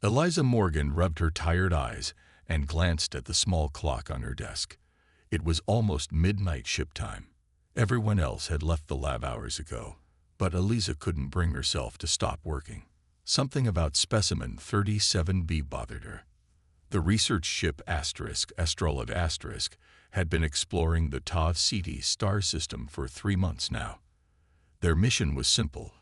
Eliza Morgan rubbed her tired eyes and glanced at the small clock on her desk. It was almost midnight ship time. Everyone else had left the lab hours ago, but Eliza couldn't bring herself to stop working. Something about specimen 37B bothered her. The research ship Astrolabe Asterisk had been exploring the Tav Ceti star system for 3 months now. Their mission was simple: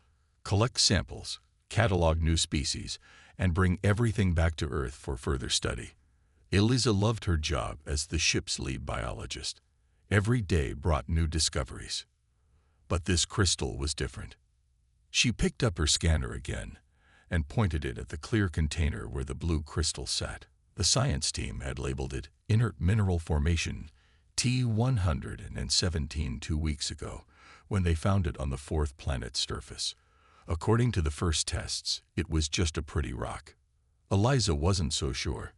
collect samples, catalog new species, and bring everything back to Earth for further study. Eliza loved her job as the ship's lead biologist. Every day brought new discoveries. But this crystal was different. She picked up her scanner again and pointed it at the clear container where the blue crystal sat. The science team had labeled it Inert Mineral Formation T117 2 weeks ago when they found it on the 4th planet's surface. According to the first tests, it was just a pretty rock. Eliza wasn't so sure.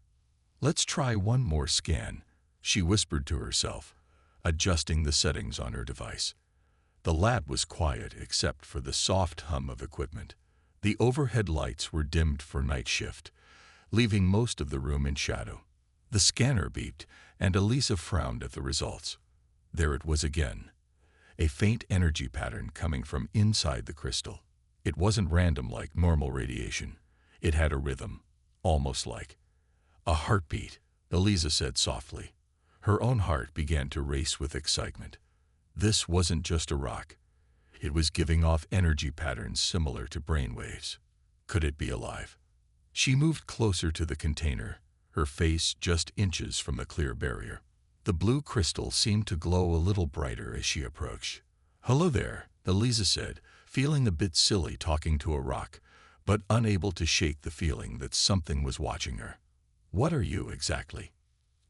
"Let's try one more scan," she whispered to herself, adjusting the settings on her device. The lab was quiet except for the soft hum of equipment. The overhead lights were dimmed for night shift, leaving most of the room in shadow. The scanner beeped, and Eliza frowned at the results. There it was again, a faint energy pattern coming from inside the crystal. It wasn't random like normal radiation. It had a rhythm, almost like a heartbeat, Eliza said softly. Her own heart began to race with excitement. This wasn't just a rock. It was giving off energy patterns similar to brainwaves. Could it be alive? She moved closer to the container, her face just inches from the clear barrier. The blue crystal seemed to glow a little brighter as she approached. "Hello there," Eliza said, feeling a bit silly talking to a rock, but unable to shake the feeling that something was watching her. "What are you exactly?"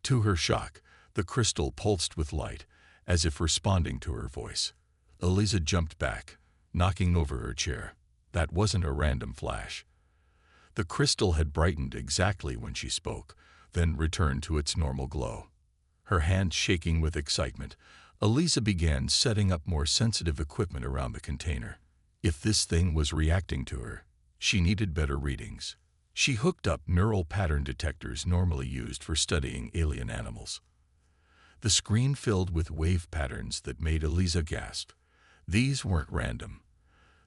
To her shock, the crystal pulsed with light, as if responding to her voice. Eliza jumped back, knocking over her chair. That wasn't a random flash. The crystal had brightened exactly when she spoke, then returned to its normal glow. Her hands shaking with excitement, Eliza began setting up more sensitive equipment around the container. If this thing was reacting to her, she needed better readings. She hooked up neural pattern detectors normally used for studying alien animals. The screen filled with wave patterns that made Eliza gasp. These weren't random.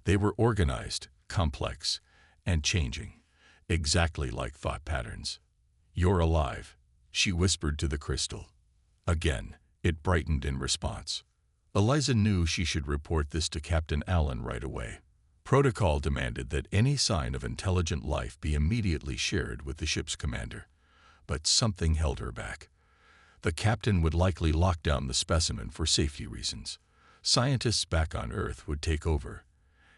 They were organized, complex, and changing, exactly like thought patterns. "You're alive," she whispered to the crystal. Again, it brightened in response. Eliza knew she should report this to Captain Allen right away. Protocol demanded that any sign of intelligent life be immediately shared with the ship's commander. But something held her back. The captain would likely lock down the specimen for safety reasons. Scientists back on Earth would take over,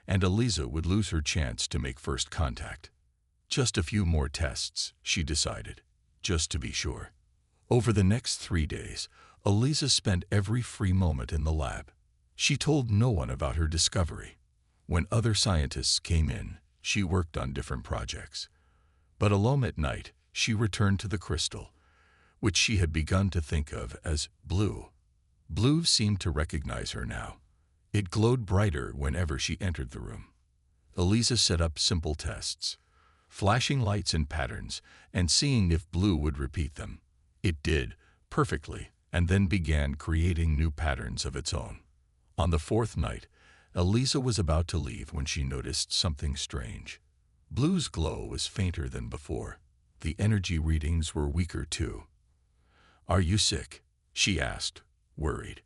and Eliza would lose her chance to make first contact. Just a few more tests, she decided, just to be sure. Over the next 3 days, Eliza spent every free moment in the lab. She told no one about her discovery. When other scientists came in, she worked on different projects. But alone at night, she returned to the crystal, which she had begun to think of as blue. Blue seemed to recognize her now. It glowed brighter whenever she entered the room. Eliza set up simple tests, flashing lights and patterns, and seeing if blue would repeat them. It did, perfectly, and then began creating new patterns of its own. On the 4th night, Eliza was about to leave when she noticed something strange. Blue's glow was fainter than before. The energy readings were weaker too. "Are you sick?" she asked, worried.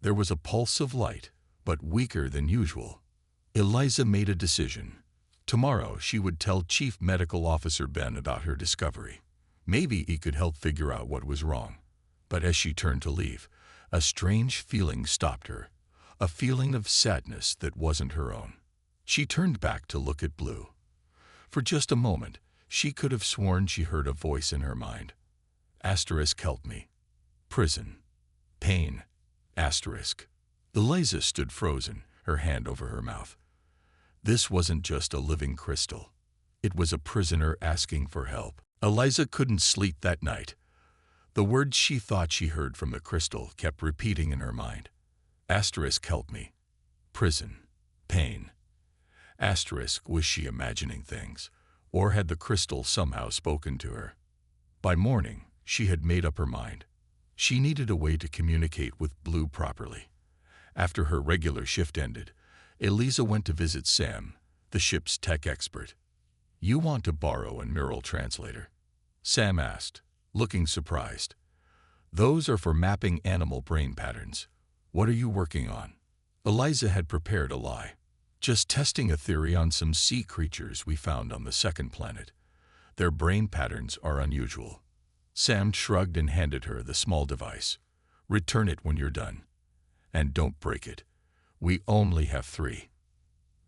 There was a pulse of light, but weaker than usual. Eliza made a decision. Tomorrow she would tell Chief Medical Officer Ben about her discovery. Maybe he could help figure out what was wrong. But as she turned to leave, a strange feeling stopped her, a feeling of sadness that wasn't her own. She turned back to look at Blue. For just a moment, she could have sworn she heard a voice in her mind. Asterisk, help me. Prison. Pain. Asterisk. Eliza stood frozen, her hand over her mouth. This wasn't just a living crystal. It was a prisoner asking for help. Eliza couldn't sleep that night. The words she thought she heard from the crystal kept repeating in her mind. Asterisk, help me. Prison. Pain. Asterisk, was she imagining things? Or had the crystal somehow spoken to her? By morning, she had made up her mind. She needed a way to communicate with Blue properly. After her regular shift ended, Eliza went to visit Sam, the ship's tech expert. "You want to borrow a neural translator?" Sam asked, looking surprised. "Those are for mapping animal brain patterns. What are you working on?" Eliza had prepared a lie. "Just testing a theory on some sea creatures we found on the second planet. Their brain patterns are unusual." Sam shrugged and handed her the small device. "Return it when you're done. And don't break it. We only have 3.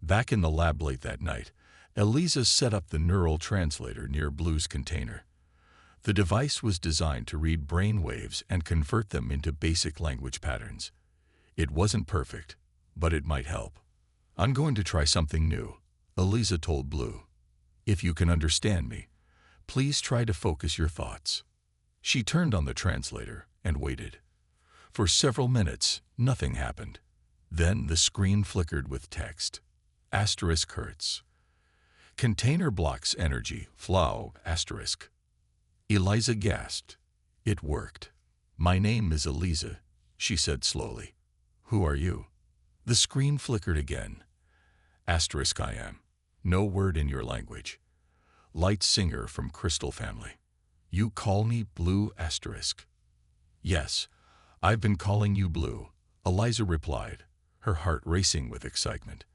Back in the lab late that night, Eliza set up the neural translator near Blue's container. The device was designed to read brain waves and convert them into basic language patterns. It wasn't perfect, but it might help. "I'm going to try something new," Eliza told Blue. "If you can understand me, please try to focus your thoughts." She turned on the translator and waited. For several minutes, nothing happened. Then the screen flickered with text. *Hertz. Container blocks energy, flow, *. Eliza gasped. It worked. "My name is Eliza," she said slowly. "Who are you?" The screen flickered again. *I am. No word in your language. Light singer from Crystal family. You call me Blue *. "Yes, I've been calling you Blue," Eliza replied, her heart racing with excitement.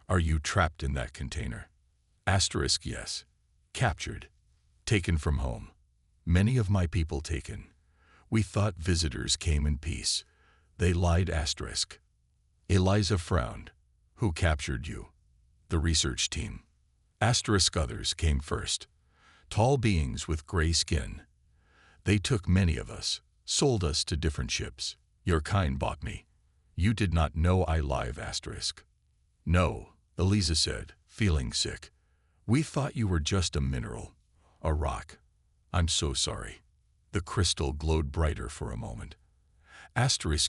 "Are you trapped in that container?" "Yes. Captured. Taken from home. Many of my people taken. We thought visitors came in peace. They lied *. Eliza frowned. "Who captured you?" "The research team. *. Others came first. Tall beings with gray skin. They took many of us, sold us to different ships. Your kind bought me. You did not know I live *. "No," Eliza said, feeling sick. "We thought you were just a mineral, a rock. I'm so sorry." The crystal glowed brighter for a moment.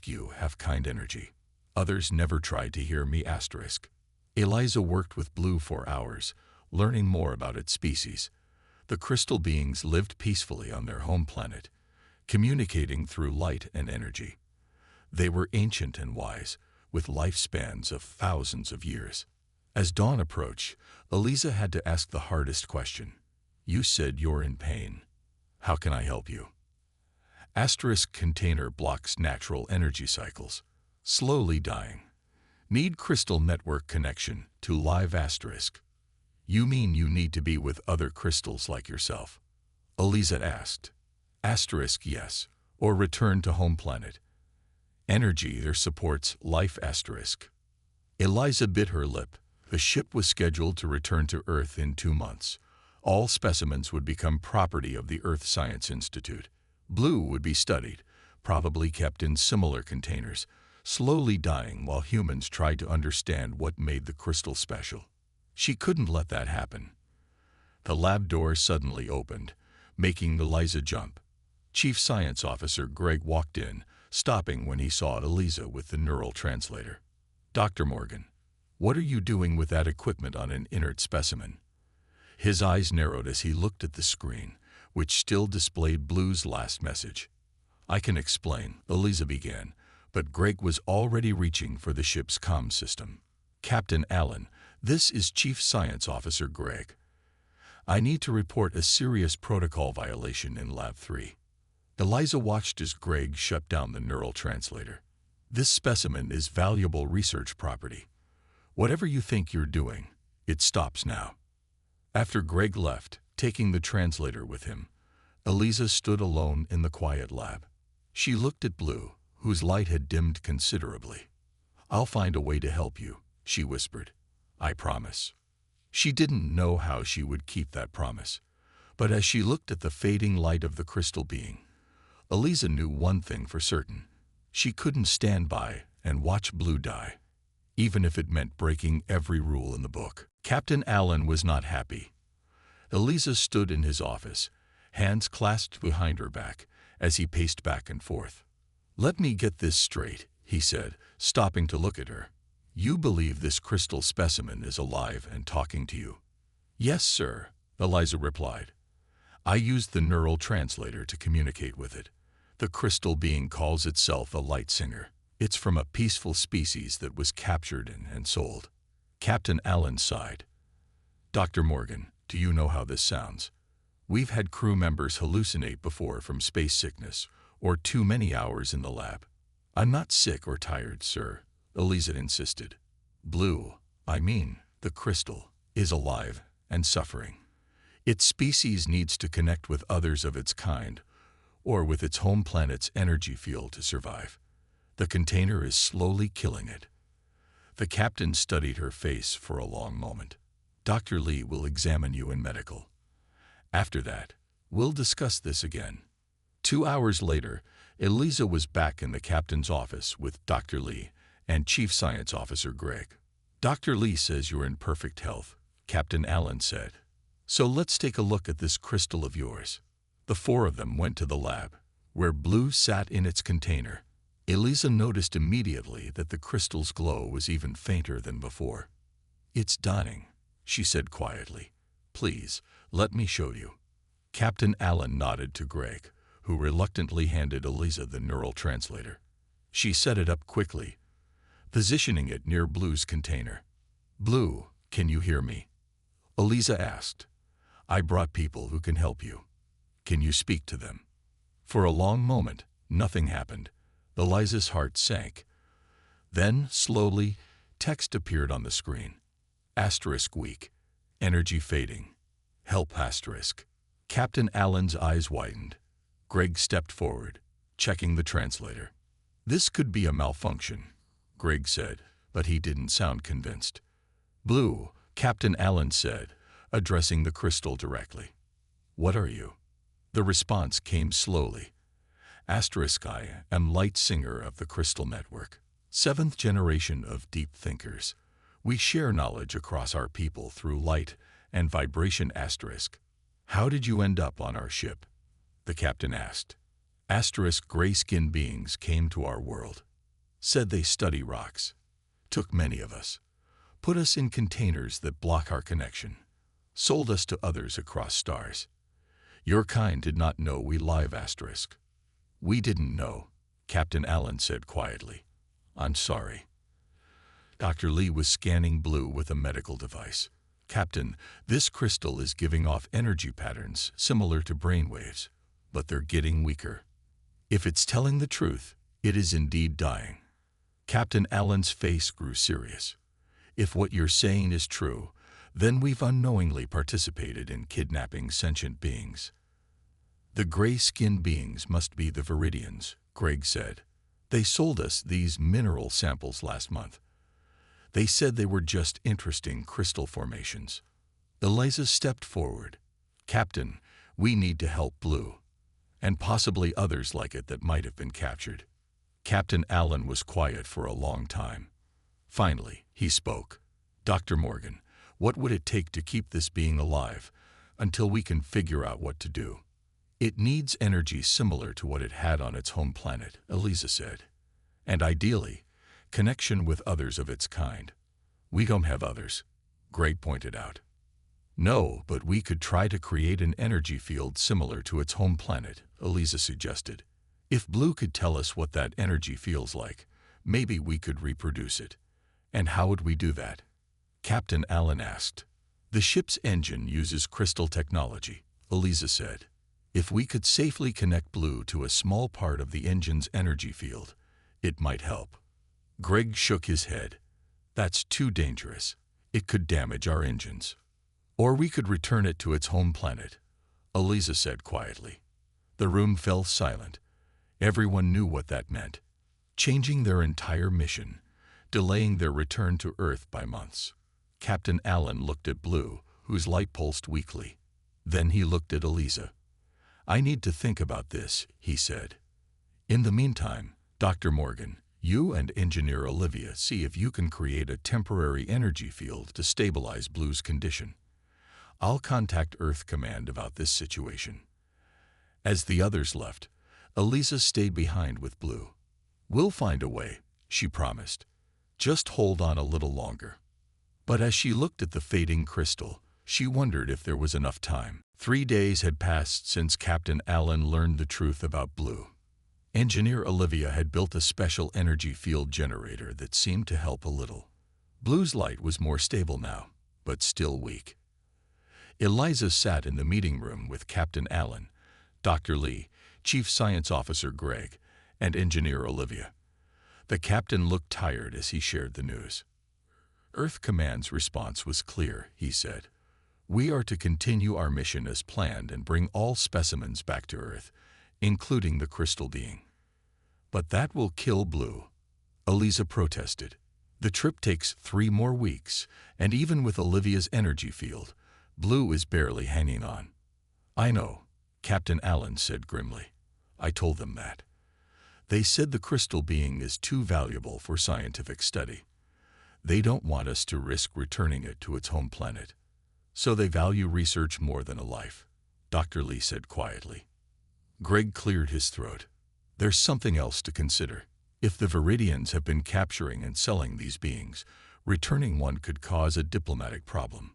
"You have kind energy. Others never tried to hear me *. Eliza worked with Blue for hours, learning more about its species. The crystal beings lived peacefully on their home planet, communicating through light and energy. They were ancient and wise, with lifespans of thousands of years. As dawn approached, Eliza had to ask the hardest question. "You said you're in pain. How can I help you?" * Container blocks natural energy cycles. Slowly dying. Need crystal network connection to live *. "You mean you need to be with other crystals like yourself?" Eliza asked. Yes, or return to home planet. Energy there supports life *. Eliza bit her lip. The ship was scheduled to return to Earth in 2 months. All specimens would become property of the Earth Science Institute. Blue would be studied, probably kept in similar containers, slowly dying while humans tried to understand what made the crystal special. She couldn't let that happen. The lab door suddenly opened, making Eliza jump. Chief Science Officer Greg walked in, stopping when he saw Eliza with the neural translator. "Dr. Morgan, what are you doing with that equipment on an inert specimen?" His eyes narrowed as he looked at the screen, which still displayed Blue's last message. "I can explain," Eliza began, but Greg was already reaching for the ship's comm system. "Captain Allen, this is Chief Science Officer Greg. I need to report a serious protocol violation in Lab 3. Eliza watched as Greg shut down the neural translator. "This specimen is valuable research property. Whatever you think you're doing, it stops now." After Greg left, taking the translator with him, Eliza stood alone in the quiet lab. She looked at Blue, whose light had dimmed considerably. "I'll find a way to help you," she whispered. "I promise." She didn't know how she would keep that promise, but as she looked at the fading light of the crystal being, Eliza knew one thing for certain. She couldn't stand by and watch Blue die, even if it meant breaking every rule in the book. Captain Allen was not happy. Eliza stood in his office, hands clasped behind her back, as he paced back and forth. "Let me get this straight," he said, stopping to look at her. "You believe this crystal specimen is alive and talking to you?" "Yes, sir," Eliza replied. I used the neural translator to communicate with it. The crystal being calls itself a light singer. It's from a peaceful species that was captured and sold. Captain Allen sighed. Dr. Morgan, do you know how this sounds? We've had crew members hallucinate before from space sickness or too many hours in the lab. I'm not sick or tired, sir, Eliza insisted. Blue, the crystal, is alive and suffering. Its species needs to connect with others of its kind or with its home planet's energy field to survive. The container is slowly killing it. The captain studied her face for a long moment. Dr. Lee will examine you in medical. After that, we'll discuss this again. 2 hours later, Eliza was back in the captain's office with Dr. Lee and Chief Science Officer Greg. Dr. Lee says you're in perfect health, Captain Allen said. So let's take a look at this crystal of yours. The four of them went to the lab, where Blue sat in its container. Eliza noticed immediately that the crystal's glow was even fainter than before. It's dying, she said quietly. Please, let me show you. Captain Allen nodded to Greg, who reluctantly handed Eliza the neural translator. She set it up quickly, positioning it near Blue's container. Blue, can you hear me? Eliza asked. I brought people who can help you. Can you speak to them? For a long moment, nothing happened. Eliza's heart sank. Then, slowly, text appeared on the screen. Asterisk weak. Energy fading. Help asterisk. Captain Allen's eyes widened. Greg stepped forward, checking the translator. This could be a malfunction, Greg said, but he didn't sound convinced. Blue, Captain Allen said, addressing the crystal directly. What are you? The response came slowly. Asterisk I am light singer of the crystal network, 7th generation of deep thinkers. We share knowledge across our people through light and vibration asterisk. How did you end up on our ship? The captain asked. Asterisk gray-skinned beings came to our world. Said they study rocks. Took many of us. Put us in containers that block our connection. Sold us to others across stars. Your kind did not know we live asterisk. We didn't know, Captain Allen said quietly. I'm sorry. Dr. Lee was scanning Blue with a medical device. Captain, this crystal is giving off energy patterns similar to brainwaves, but they're getting weaker. If it's telling the truth, it is indeed dying. Captain Allen's face grew serious. If what you're saying is true, then we've unknowingly participated in kidnapping sentient beings. The gray-skinned beings must be the Viridians, Greg said. They sold us these mineral samples last month. They said they were just interesting crystal formations. Eliza stepped forward. Captain, we need to help Blue, and possibly others like it that might have been captured. Captain Allen was quiet for a long time. Finally, he spoke. Dr. Morgan, what would it take to keep this being alive until we can figure out what to do? It needs energy similar to what it had on its home planet, Eliza said. And ideally, connection with others of its kind. We don't have others, Greg pointed out. No, but we could try to create an energy field similar to its home planet, Eliza suggested. If Blue could tell us what that energy feels like, maybe we could reproduce it. And how would we do that? Captain Allen asked. The ship's engine uses crystal technology, Eliza said. If we could safely connect Blue to a small part of the engine's energy field, it might help. Greg shook his head. That's too dangerous. It could damage our engines. Or we could return it to its home planet, Eliza said quietly. The room fell silent. Everyone knew what that meant. Changing their entire mission, delaying their return to Earth by months. Captain Allen looked at Blue, whose light pulsed weakly. Then he looked at Eliza. I need to think about this, he said. In the meantime, Dr. Morgan, you and Engineer Olivia see if you can create a temporary energy field to stabilize Blue's condition. I'll contact Earth Command about this situation. As the others left, Eliza stayed behind with Blue. We'll find a way, she promised. Just hold on a little longer. But as she looked at the fading crystal, She wondered if there was enough time. 3 days had passed since Captain Allen learned the truth about Blue. Engineer Olivia had built a special energy field generator that seemed to help a little. Blue's light was more stable now, but still weak. Eliza sat in the meeting room with Captain Allen, Dr. Lee, Chief Science Officer Greg, and Engineer Olivia. The captain looked tired as he shared the news. Earth Command's response was clear, he said. We are to continue our mission as planned and bring all specimens back to Earth, including the crystal being. But that will kill Blue, Eliza protested. The trip takes 3 more weeks, and even with Olivia's energy field, Blue is barely hanging on. I know, Captain Allen said grimly. I told them that. They said the crystal being is too valuable for scientific study. They don't want us to risk returning it to its home planet. So they value research more than a life, Dr. Lee said quietly. Greg cleared his throat. There's something else to consider. If the Viridians have been capturing and selling these beings, returning one could cause a diplomatic problem.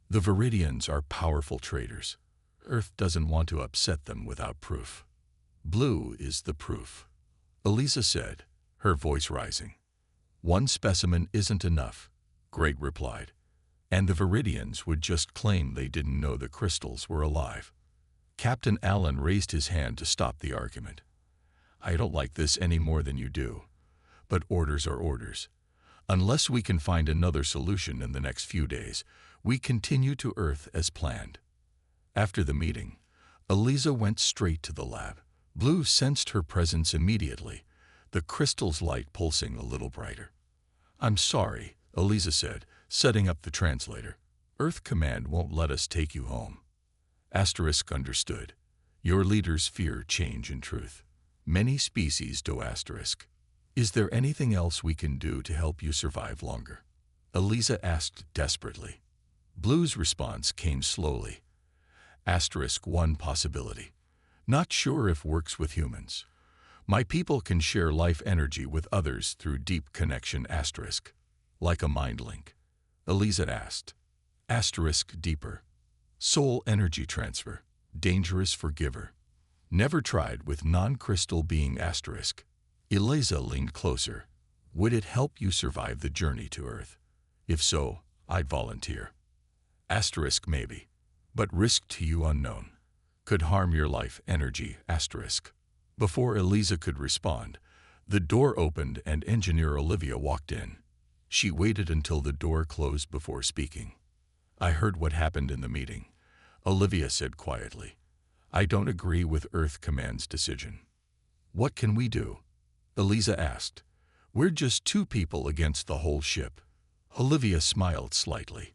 The Viridians are powerful traders. Earth doesn't want to upset them without proof. Blue is the proof, Eliza said, her voice rising. One specimen isn't enough, Greg replied, and the Viridians would just claim they didn't know the crystals were alive. Captain Allen raised his hand to stop the argument. I don't like this any more than you do, but orders are orders. Unless we can find another solution in the next few days, we continue to Earth as planned. After the meeting, Eliza went straight to the lab. Blue sensed her presence immediately, the crystal's light pulsing a little brighter. I'm sorry, Eliza said, setting up the translator. Earth Command won't let us take you home. Asterisk understood. Your leaders fear change in truth. Many species do asterisk. Is there anything else we can do to help you survive longer? Eliza asked desperately. Blue's response came slowly. Asterisk one possibility. Not sure if works with humans. My people can share life energy with others through deep connection asterisk. Like a mind link. Eliza asked. Asterisk deeper. Soul energy transfer. Dangerous for giver. Never tried with non-crystal being asterisk. Eliza leaned closer. Would it help you survive the journey to Earth? If so, I'd volunteer. Asterisk maybe. But risk to you unknown. Could harm your life energy asterisk. Before Eliza could respond, the door opened and Engineer Olivia walked in. She waited until the door closed before speaking. I heard what happened in the meeting, Olivia said quietly. I don't agree with Earth Command's decision. What can we do? Eliza asked. We're just 2 people against the whole ship. Olivia smiled slightly.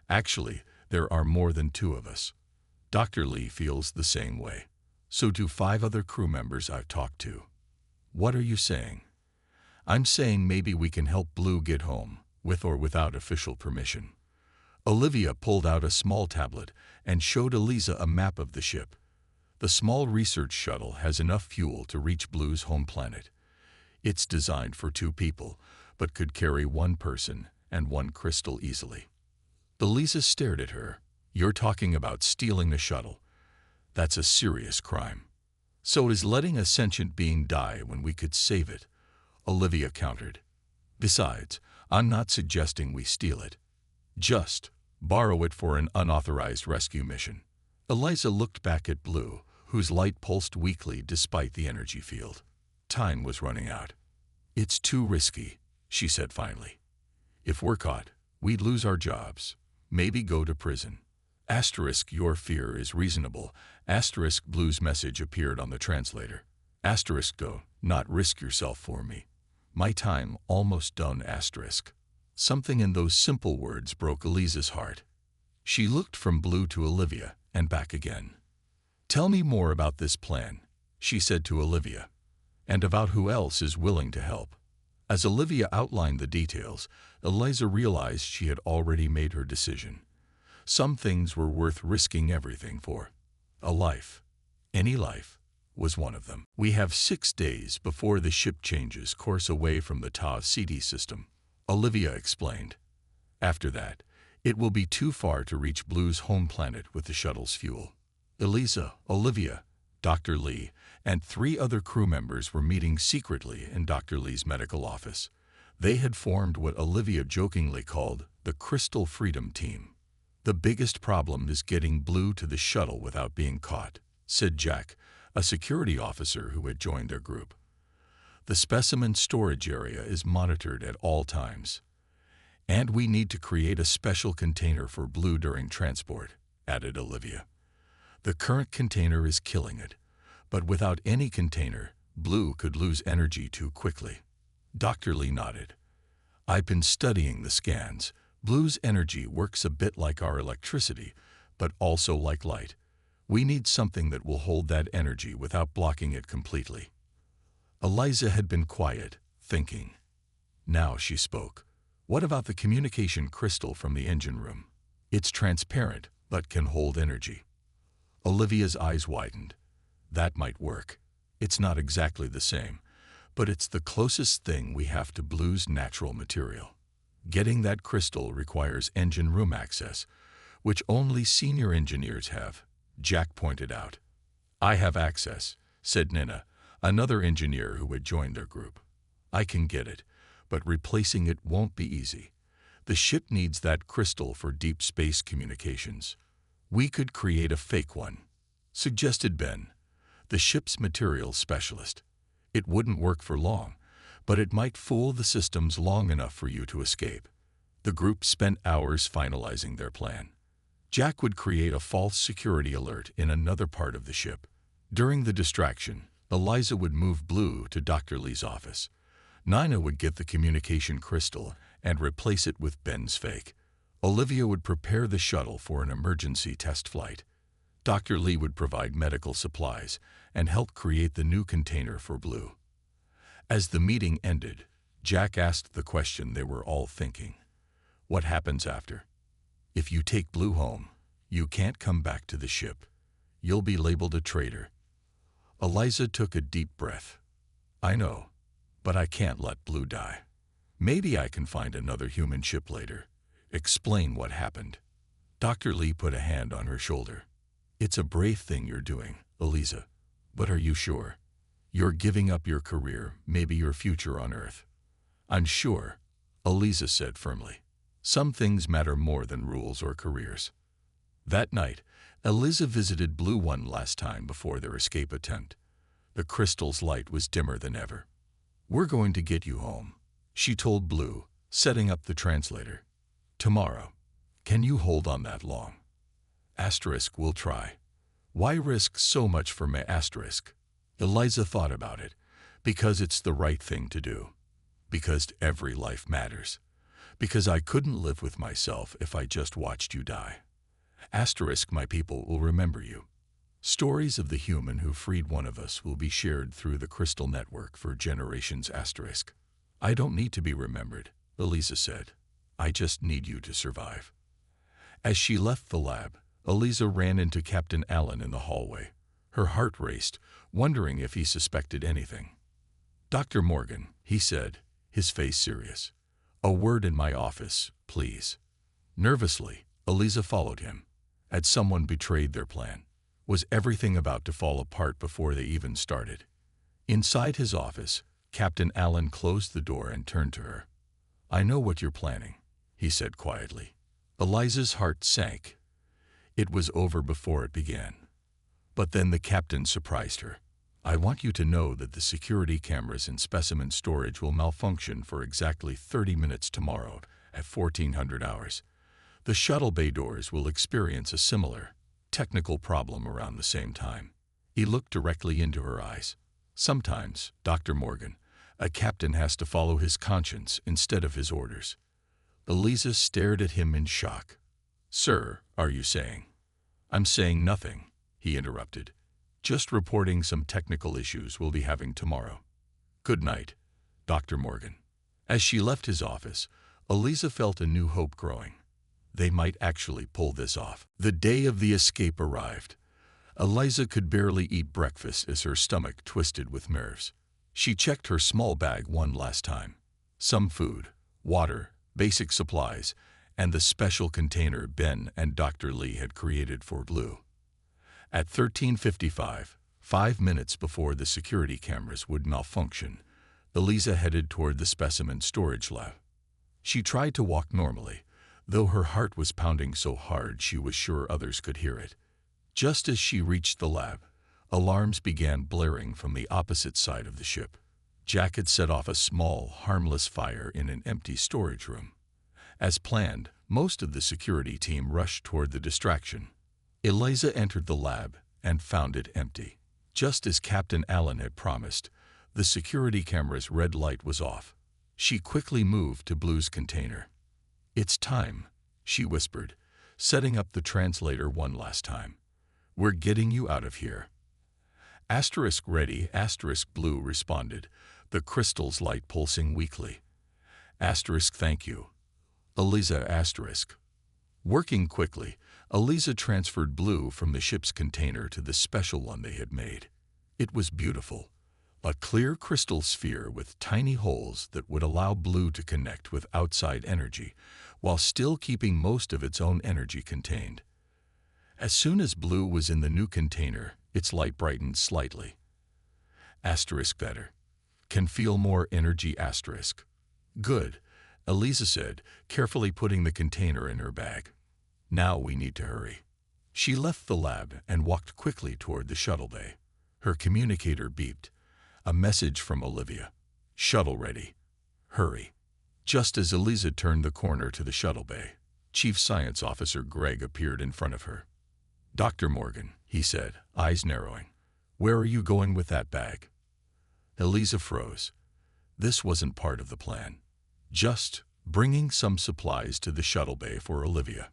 Actually, there are more than 2 of us. Dr. Lee feels the same way. So do 5 other crew members I've talked to. What are you saying? I'm saying maybe we can help Blue get home, with or without official permission. Olivia pulled out a small tablet and showed Eliza a map of the ship. The small research shuttle has enough fuel to reach Blue's home planet. It's designed for 2 people, but could carry 1 person and 1 crystal easily. Eliza stared at her. You're talking about stealing the shuttle. That's a serious crime. So is letting a sentient being die when we could save it, Olivia countered. Besides, I'm not suggesting we steal it. Just borrow it for an unauthorized rescue mission. Eliza looked back at Blue, whose light pulsed weakly despite the energy field. Time was running out. It's too risky, she said finally. If we're caught, we'd lose our jobs, maybe go to prison. Asterisk your fear is reasonable. Asterisk Blue's message appeared on the translator. Asterisk do not risk yourself for me. My time almost done asterisk. Something in those simple words broke Eliza's heart. She looked from Blue to Olivia and back again. Tell me more about this plan, she said to Olivia, and about who else is willing to help. As Olivia outlined the details, Eliza realized she had already made her decision. Some things were worth risking everything for. A life, any life, was one of them. We have 6 days before the ship changes course away from the Tau CD system, Olivia explained. After that, It will be too far to reach Blue's home planet with the shuttle's fuel. Eliza, Olivia, Dr. Lee, and 3 other crew members were meeting secretly in Dr. Lee's medical office. They had formed what Olivia jokingly called the Crystal Freedom Team. "The biggest problem is getting Blue to the shuttle without being caught," said Jack, a security officer who had joined their group. "The specimen storage area is monitored at all times. And we need to create a special container for Blue during transport," added Olivia. "The current container is killing it, but without any container, Blue could lose energy too quickly." Dr. Lee nodded. "I've been studying the scans. Blue's energy works a bit like our electricity, but also like light. We need something that will hold that energy without blocking it completely." Eliza had been quiet, thinking. Now she spoke. "What about the communication crystal from the engine room? It's transparent, but can hold energy." Olivia's eyes widened. "That might work. It's not exactly the same, but it's the closest thing we have to Blue's natural material. Getting that crystal requires engine room access, which only senior engineers have," Jack pointed out. "I have access," said Nina, another engineer who had joined their group. "I can get it, but replacing it won't be easy. The ship needs that crystal for deep space communications. We could create a fake one," suggested Ben, the ship's materials specialist. "It wouldn't work for long, but it might fool the systems long enough for you to escape." The group spent hours finalizing their plan. Jack would create a false security alert in another part of the ship. During the distraction, Eliza would move Blue to Dr. Lee's office. Nina would get the communication crystal and replace it with Ben's fake. Olivia would prepare the shuttle for an emergency test flight. Dr. Lee would provide medical supplies and help create the new container for Blue. As the meeting ended, Jack asked the question they were all thinking. What happens after? If you take Blue home, you can't come back to the ship. You'll be labeled a traitor. Eliza took a deep breath. "I know, but I can't let Blue die. Maybe I can find another human ship later. Explain what happened." Dr. Lee put a hand on her shoulder. "It's a brave thing you're doing, Eliza, but are you sure? You're giving up your career, maybe your future on Earth." "I'm sure," Eliza said firmly. "Some things matter more than rules or careers." That night, Eliza visited Blue one last time before their escape attempt. The crystal's light was dimmer than ever. "We're going to get you home," she told Blue, setting up the translator. "Tomorrow. Can you hold on that long?" Asterisk will try. Why risk so much for me? Asterisk. Eliza thought about it. Because it's the right thing to do. Because every life matters. Because I couldn't live with myself if I just watched you die. Asterisk, my people will remember you. Stories of the human who freed one of us will be shared through the Crystal Network for generations. Asterisk. I don't need to be remembered, Eliza said. I just need you to survive. As she left the lab, Eliza ran into Captain Allen in the hallway. Her heart raced, wondering if he suspected anything. "Dr. Morgan," he said, his face serious. "A word in my office, please." Nervously, Eliza followed him. Had someone betrayed their plan? Was everything about to fall apart before they even started? Inside his office, Captain Allen closed the door and turned to her. "I know what you're planning," he said quietly. Eliza's heart sank. It was over before it began. But then the captain surprised her. "I want you to know that the security cameras in specimen storage will malfunction for exactly 30 minutes tomorrow at 1400 hours. The shuttle bay doors will experience a similar, technical problem around the same time." He looked directly into her eyes. "Sometimes, Dr. Morgan, a captain has to follow his conscience instead of his orders." Eliza stared at him in shock. "Sir, are you saying?" "I'm saying nothing," he interrupted. "Just reporting some technical issues we'll be having tomorrow. Good night, Dr. Morgan." As she left his office, Eliza felt a new hope growing. They might actually pull this off. The day of the escape arrived. Eliza could barely eat breakfast as her stomach twisted with nerves. She checked her small bag one last time. Some food, water, basic supplies, and the special container Ben and Dr. Lee had created for Blue. At 13:55, 5 minutes before the security cameras would malfunction, Eliza headed toward the specimen storage lab. She tried to walk normally, though her heart was pounding so hard she was sure others could hear it. Just as she reached the lab, alarms began blaring from the opposite side of the ship. Jack had set off a small, harmless fire in an empty storage room. As planned, most of the security team rushed toward the distraction. Eliza entered the lab and found it empty. Just as Captain Allen had promised, the security camera's red light was off. She quickly moved to Blue's container. "It's time," she whispered, setting up the translator one last time. "We're getting you out of here." "Asterisk ready," asterisk Blue responded, the crystal's light pulsing weakly. "Asterisk thank you." Eliza asterisk. Working quickly, Eliza transferred Blue from the ship's container to the special one they had made. It was beautiful, a clear crystal sphere with tiny holes that would allow Blue to connect with outside energy, while still keeping most of its own energy contained. As soon as Blue was in the new container, its light brightened slightly. Asterisk better. Can feel more energy asterisk. Good, Eliza said, carefully putting the container in her bag. Now we need to hurry. She left the lab and walked quickly toward the shuttle bay. Her communicator beeped. A message from Olivia. "Shuttle ready. Hurry." Just as Eliza turned the corner to the shuttle bay, Chief Science Officer Greg appeared in front of her. "Dr. Morgan," he said, eyes narrowing. "Where are you going with that bag?" Eliza froze. This wasn't part of the plan. Just bringing some supplies to the shuttle bay for Olivia.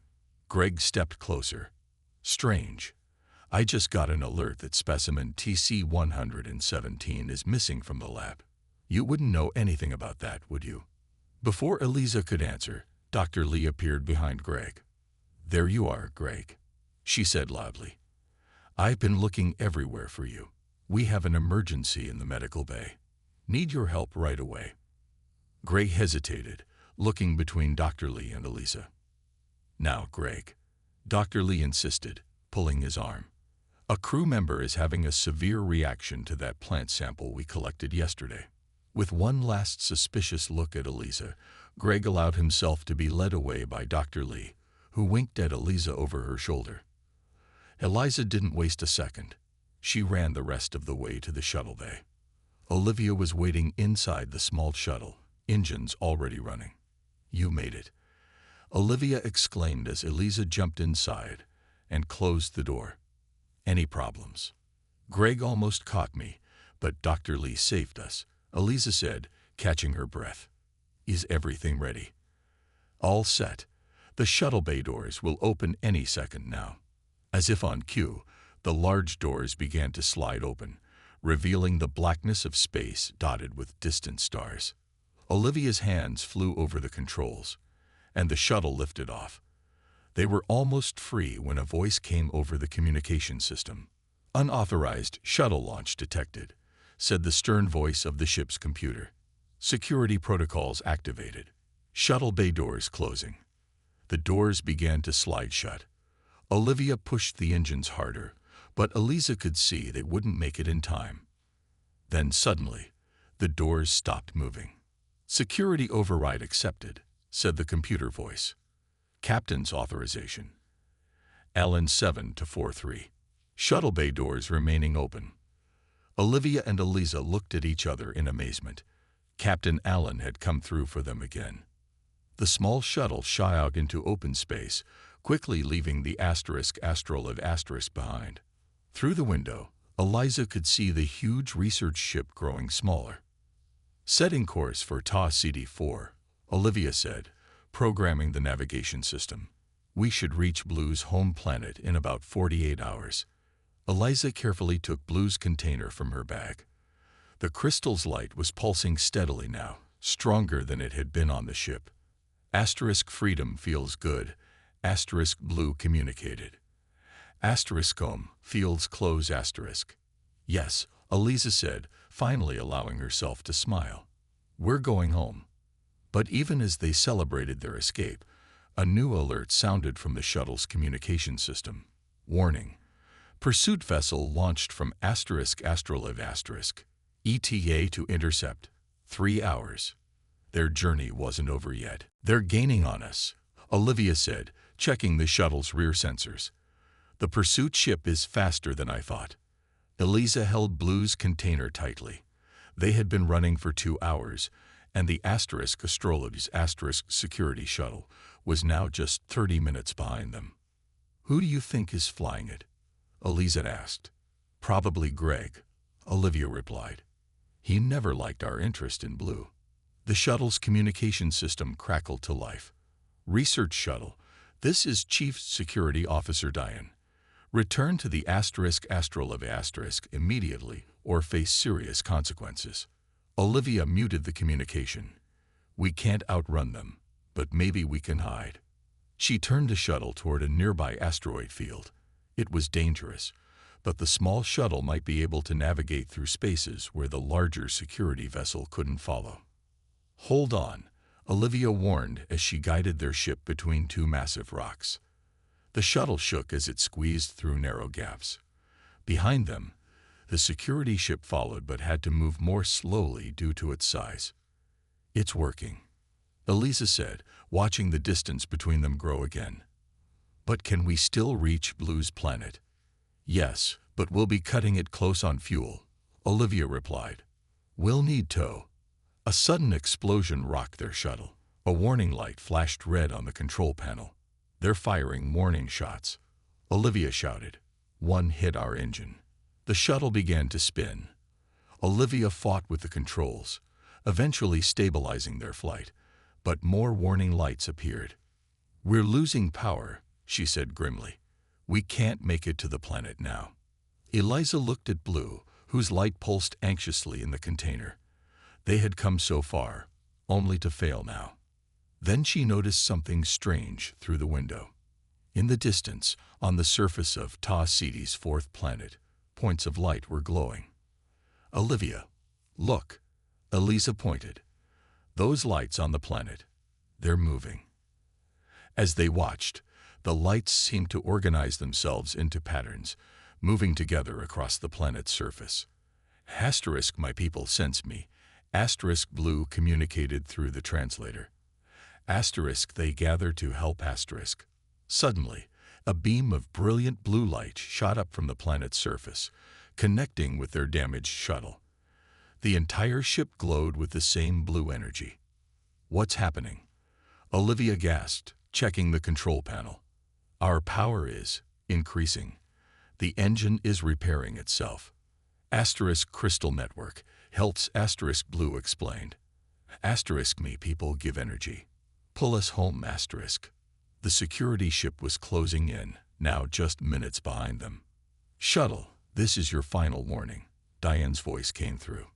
Greg stepped closer. "Strange. I just got an alert that specimen TC-117 is missing from the lab. You wouldn't know anything about that, would you?" Before Eliza could answer, Dr. Lee appeared behind Greg. "There you are, Greg," she said loudly. "I've been looking everywhere for you. We have an emergency in the medical bay. Need your help right away." Greg hesitated, looking between Dr. Lee and Eliza. "Now, Greg," Dr. Lee insisted, pulling his arm. "A crew member is having a severe reaction to that plant sample we collected yesterday." With one last suspicious look at Eliza, Greg allowed himself to be led away by Dr. Lee, who winked at Eliza over her shoulder. Eliza didn't waste a second. She ran the rest of the way to the shuttle bay. Olivia was waiting inside the small shuttle, engines already running. "You made it," Olivia exclaimed as Eliza jumped inside and closed the door. "Any problems?" "Greg almost caught me, but Dr. Lee saved us," Eliza said, catching her breath. "Is everything ready?" "All set. The shuttle bay doors will open any second now." As if on cue, the large doors began to slide open, revealing the blackness of space dotted with distant stars. Olivia's hands flew over the controls, and the shuttle lifted off. They were almost free when a voice came over the communication system. "Unauthorized shuttle launch detected," said the stern voice of the ship's computer. "Security protocols activated. Shuttle bay doors closing." The doors began to slide shut. Olivia pushed the engines harder, but Eliza could see they wouldn't make it in time. Then suddenly, the doors stopped moving. "Security override accepted," said the computer voice. "Captain's authorization. Allen 7-43. Shuttle bay doors remaining open." Olivia and Eliza looked at each other in amazement. Captain Allen had come through for them again. The small shuttle shot out into open space, quickly leaving the astrolabe behind. Through the window, Eliza could see the huge research ship growing smaller. "Setting course for Ta CD4, Olivia said, programming the navigation system. "We should reach Blue's home planet in about 48 hours. Eliza carefully took Blue's container from her bag. The crystal's light was pulsing steadily now, stronger than it had been on the ship. "Freedom feels good," Blue communicated. "Home, fields close asterisk." "Yes," Eliza said, finally allowing herself to smile. "We're going home." But even as they celebrated their escape, A new alert sounded from the shuttle's communication system. Warning. Pursuit vessel launched from **Astrolabe**. ETA to intercept. 3 hours. Their journey wasn't over yet. They're gaining on us, Olivia said, checking the shuttle's rear sensors. The pursuit ship is faster than I thought. Eliza held Blue's container tightly. They had been running for 2 hours, and the **Astrolabe's** security shuttle was now just 30 minutes behind them. Who do you think is flying it? Eliza asked. Probably Greg, Olivia replied. He never liked our interest in Blue. The shuttle's communication system crackled to life. Research shuttle, this is Chief Security Officer Diane. Return to the **Astrolabe** immediately or face serious consequences. Olivia muted the communication. We can't outrun them, but maybe we can hide. She turned the shuttle toward a nearby asteroid field. It was dangerous, but the small shuttle might be able to navigate through spaces where the larger security vessel couldn't follow. Hold on, Olivia warned as she guided their ship between 2 massive rocks. The shuttle shook as it squeezed through narrow gaps. Behind them, the security ship followed but had to move more slowly due to its size. It's working, Eliza said, watching the distance between them grow again. But can we still reach Blue's planet? Yes, but we'll be cutting it close on fuel, Olivia replied. We'll need tow. A sudden explosion rocked their shuttle. A warning light flashed red on the control panel. They're firing warning shots, Olivia shouted. One hit our engine. The shuttle began to spin. Olivia fought with the controls, eventually stabilizing their flight, but more warning lights appeared. We're losing power, she said grimly. We can't make it to the planet now. Eliza looked at Blue, whose light pulsed anxiously in the container. They had come so far, only to fail now. Then she noticed something strange through the window. In the distance, on the surface of Ta Siti's 4th planet, points of light were glowing. Olivia, look, Eliza pointed. Those lights on the planet, they're moving. As they watched, the lights seemed to organize themselves into patterns, moving together across the planet's surface. **, my people sense me, *Blue communicated through the translator. *, they gather to help *. Suddenly, a beam of brilliant blue light shot up from the planet's surface, connecting with their damaged shuttle. The entire ship glowed with the same blue energy. What's happening? Olivia gasped, checking the control panel. Our power is increasing. The engine is repairing itself. Crystal network helps Blue explained. Me people give energy. Pull us home, The security ship was closing in, now just minutes behind them. Shuttle, this is your final warning, Diane's voice came through.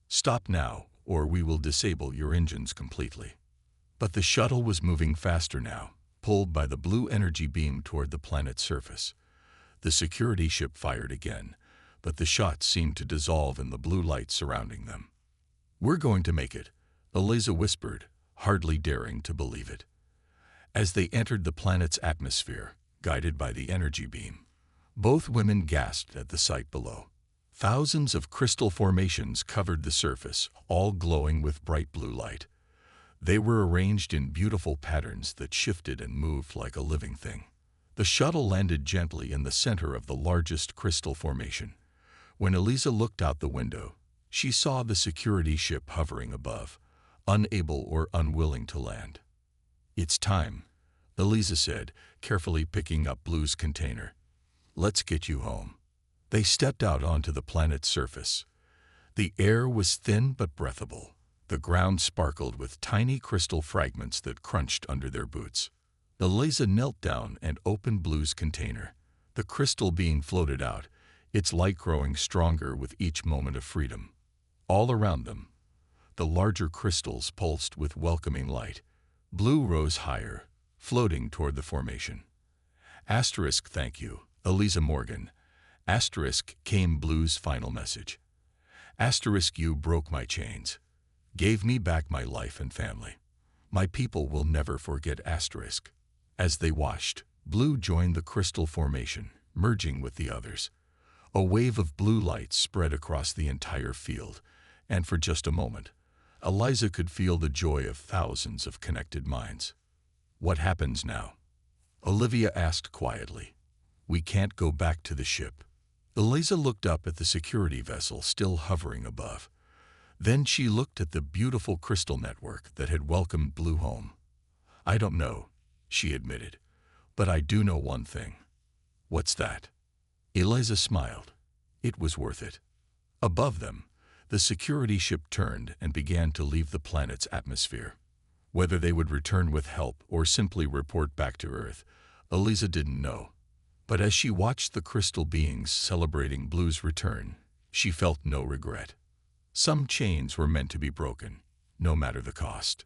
Stop now, or we will disable your engines completely. But the shuttle was moving faster now, pulled by the blue energy beam toward the planet's surface. The security ship fired again, but the shots seemed to dissolve in the blue light surrounding them. We're going to make it, Eliza whispered, hardly daring to believe it. As they entered the planet's atmosphere, guided by the energy beam, both women gasped at the sight below. Thousands of crystal formations covered the surface, all glowing with bright blue light. They were arranged in beautiful patterns that shifted and moved like a living thing. The shuttle landed gently in the center of the largest crystal formation. When Eliza looked out the window, she saw the security ship hovering above, unable or unwilling to land. It's time, Eliza said, carefully picking up Blue's container. Let's get you home. They stepped out onto the planet's surface. The air was thin but breathable. The ground sparkled with tiny crystal fragments that crunched under their boots. Eliza knelt down and opened Blue's container. The crystal being floated out, its light growing stronger with each moment of freedom. All around them, the larger crystals pulsed with welcoming light. Blue rose higher, floating toward the formation. Thank you, Eliza Morgan. Came Blue's final message. You broke my chains, gave me back my life and family. My people will never forget *. As they watched, Blue joined the crystal formation, merging with the others. A wave of blue light spread across the entire field, and for just a moment, Eliza could feel the joy of thousands of connected minds. "What happens now?" Olivia asked quietly. "We can't go back to the ship." Eliza looked up at the security vessel still hovering above. Then she looked at the beautiful crystal network that had welcomed Blue home. "I don't know," she admitted, "but I do know one thing." "What's that?" Eliza smiled. It was worth it. Above them, the security ship turned and began to leave the planet's atmosphere. Whether they would return with help or simply report back to Earth, Eliza didn't know. But as she watched the crystal beings celebrating Blue's return, she felt no regret. Some chains were meant to be broken, no matter the cost.